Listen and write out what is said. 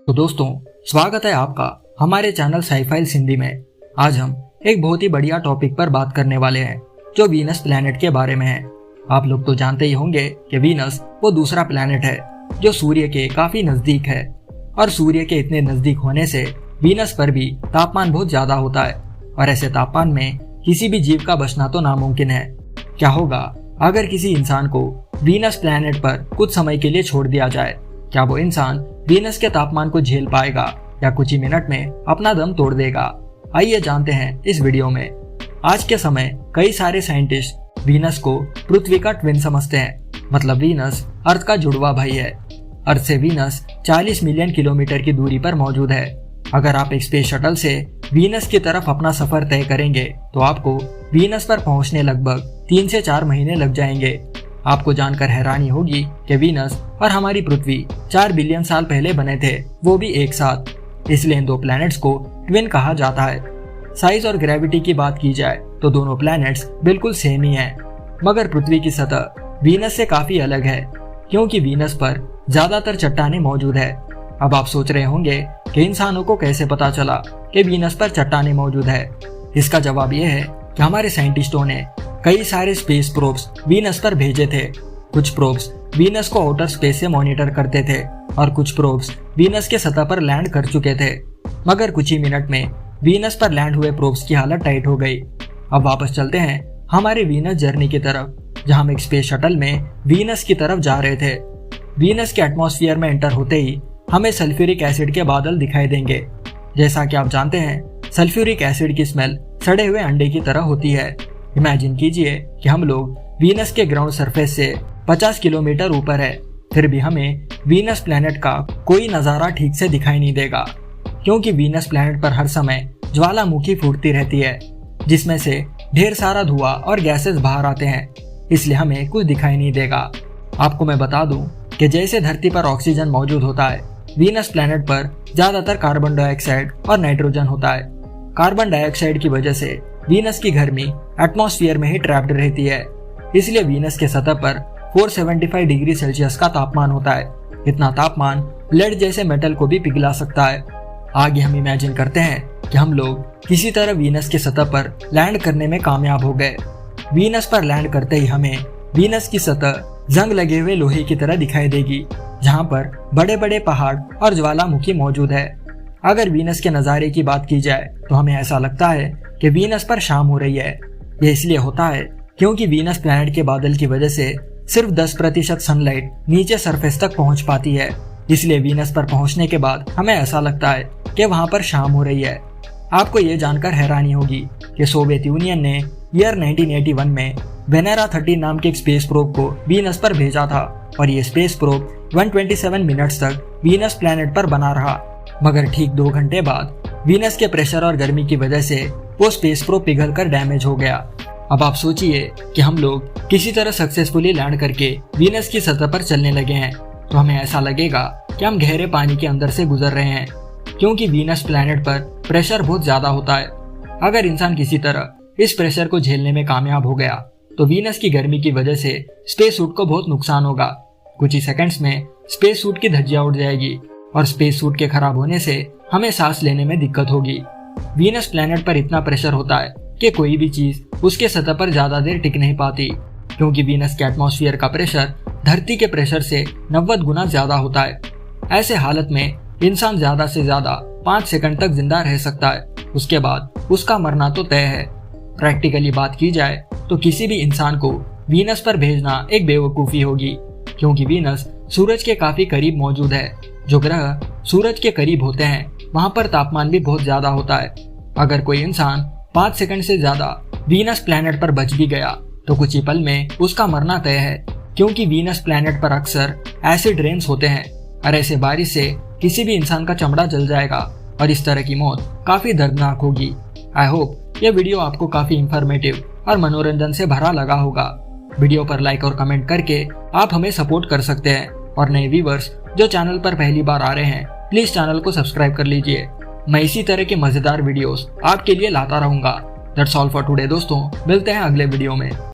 तो दोस्तों, स्वागत है आपका हमारे चैनल साइफाइल्स हिंदी में। आज हम एक बहुत ही बढ़िया टॉपिक पर बात करने वाले हैं जो वीनस प्लैनेट के बारे में है। आप लोग तो जानते ही होंगे कि वीनस वो दूसरा प्लैनेट है जो सूर्य के काफी नजदीक है, और सूर्य के इतने नजदीक होने से वीनस पर भी तापमान बहुत ज्यादा होता है, और ऐसे तापमान में किसी भी जीव का बचना तो नामुमकिन है। क्या होगा अगर किसी इंसान को वीनस प्लैनेट पर कुछ समय के लिए छोड़ दिया जाए? क्या वो इंसान वीनस के तापमान को झेल पाएगा या कुछ ही मिनट में अपना दम तोड़ देगा? आइए जानते हैं इस वीडियो में। आज के समय कई सारे साइंटिस्ट वीनस को पृथ्वी का ट्विन समझते हैं, मतलब वीनस अर्थ का जुड़वा भाई है। अर्थ से वीनस 40 मिलियन किलोमीटर की दूरी पर मौजूद है। अगर आप एक स्पेस शटल से वीनस की तरफ अपना सफर तय करेंगे तो आपको वीनस पर पहुंचने लगभग 3 से 4 महीने लग जाएंगे। आपको जानकर हैरानी होगी कि वीनस और हमारी पृथ्वी 4 बिलियन साल पहले बने थे, वो भी एक साथ। इसलिए इन दो प्लैनेट्स को ट्विन कहा जाता है। साइज और ग्रेविटी की बात की जाए तो दोनों प्लैनेट्स बिल्कुल सेम ही हैं, मगर पृथ्वी की सतह वीनस से काफी अलग है, क्योंकि वीनस पर ज्यादातर चट्टानें मौजूद है। अब आप सोच रहे होंगे कि इंसानों को कैसे पता चला कि वीनस पर चट्टानें मौजूद है। इसका जवाब यह है कि हमारे साइंटिस्टों ने कई सारे स्पेस प्रोब्स वीनस पर भेजे थे। कुछ प्रोब्स वीनस को आउटर स्पेस से मॉनिटर करते थे और कुछ प्रोब्स वीनस के सतह पर लैंड कर चुके थे, मगर कुछ ही मिनट में वीनस पर लैंड हुए प्रोब्स की हालत टाइट हो गई। अब वापस चलते हैं हमारे वीनस जर्नी की तरफ, जहां हम एक स्पेस शटल में वीनस की तरफ जा रहे थे। वीनस के एटमॉस्फेयर में एंटर होते ही हमें सल्फ्यूरिक एसिड के बादल दिखाई देंगे। जैसा कि आप जानते हैं, सल्फ्यूरिक एसिड की स्मेल सड़े हुए अंडे की तरह होती है। इमेजिन कीजिए कि हम लोग वीनस के ग्राउंड सरफेस से 50 किलोमीटर ऊपर है, फिर भी हमें वीनस प्लैनेट का कोई नज़ारा ठीक से दिखाई नहीं देगा, क्योंकि वीनस प्लैनेट पर हर समय ज्वालामुखी फूटती रहती है, जिसमें से ढेर सारा धुआं और गैसेस बाहर आते हैं, इसलिए हमें कुछ दिखाई नहीं देगा। आपको मैं बता दूं कि जैसे धरती पर ऑक्सीजन मौजूद होता है, वीनस प्लैनेट पर ज्यादातर कार्बन डाइऑक्साइड और नाइट्रोजन होता है। कार्बन डाइऑक्साइड की वजह से वीनस की गर्मी एटमॉस्फेयर में ही ट्रैप्ड रहती है, इसलिए वीनस के सतह पर 475 डिग्री सेल्सियस का तापमान होता है। इतना तापमान लेड जैसे मेटल को भी पिघला सकता है। आगे हम इमेजिन करते हैं कि हम लोग किसी तरह वीनस के सतह पर लैंड करने में कामयाब हो गए। वीनस पर लैंड करते ही हमें वीनस की सतह जंग लगे हुए लोहे की तरह दिखाई देगी, जहाँ पर बड़े बड़े पहाड़ और ज्वालामुखी मौजूद है। अगर वीनस के नज़ारे की बात की जाए तो हमें ऐसा लगता है कि वीनस पर शाम हो रही है। यह इसलिए होता है क्योंकि वीनस प्लैनेट के बादल की वजह से सिर्फ 10% सनलाइट नीचे सरफेस तक पहुंच पाती है, इसलिए वीनस पर पहुंचने के बाद हमें ऐसा लगता है कि वहां पर शाम हो रही है। आपको ये जानकर हैरानी होगी कि सोवियत यूनियन ने ईयर 1981 में वेनेरा 13 नाम के एक स्पेस प्रोब को वीनस पर भेजा था, और ये स्पेस प्रोब 127 मिनट्स तक वीनस प्लैनेट पर बना रहा, मगर ठीक 2 घंटे बाद वीनस के प्रेशर और गर्मी की वजह से वो स्पेस प्रोब पिघल कर डैमेज हो गया। अब आप सोचिए कि हम लोग किसी तरह सक्सेसफुली लैंड करके वीनस की सतह पर चलने लगे हैं, तो हमें ऐसा लगेगा कि हम गहरे पानी के अंदर से गुजर रहे हैं, क्योंकि वीनस प्लैनेट पर प्रेशर बहुत ज्यादा होता है। अगर इंसान किसी तरह इस प्रेशर को झेलने में कामयाब हो गया तो वीनस की गर्मी की वजह से स्पेस सूट को बहुत नुकसान होगा। कुछ ही सेकंड्स में स्पेस सूट की धज्जियां उड़ जाएगी, और स्पेस सूट के खराब होने से हमें सांस लेने में दिक्कत होगी। वीनस प्लैनेट पर इतना प्रेशर होता है कि कोई भी चीज उसके सतह पर ज्यादा देर टिक नहीं पाती, क्योंकि वीनस के एटमॉस्फेयर का प्रेशर धरती के प्रेशर से 90 गुना ज्यादा होता है। ऐसे हालत में इंसान ज्यादा से ज्यादा 5 सेकंड तक जिंदा रह सकता है, उसके बाद उसका मरना तो तय है। प्रैक्टिकली बात की जाए तो किसी भी इंसान को वीनस पर भेजना एक बेवकूफी होगी, क्योंकि वीनस सूरज के काफी करीब मौजूद है। जो ग्रह सूरज के करीब होते हैं वहां पर तापमान भी बहुत ज्यादा होता है। अगर कोई इंसान 5 सेकंड से ज्यादा वीनस प्लैनेट पर बच भी गया तो कुछ ही पल में उसका मरना तय है, क्योंकि वीनस प्लैनेट पर अक्सर एसिड रेन्स होते हैं, और ऐसे बारिश से किसी भी इंसान का चमड़ा जल जाएगा, और इस तरह की मौत काफी दर्दनाक होगी। आई होप यह वीडियो आपको काफी इंफॉर्मेटिव और मनोरंजन से भरा लगा होगा। वीडियो पर लाइक और कमेंट करके आप हमें सपोर्ट कर सकते हैं, और नए व्यूवर्स जो चैनल पर पहली बार आ रहे हैं प्लीज चैनल को सब्सक्राइब कर लीजिए। मैं इसी तरह के मजेदार वीडियोस आपके लिए लाता रहूंगा। दैट्स ऑल फॉर टुडे दोस्तों, मिलते हैं अगले वीडियो में।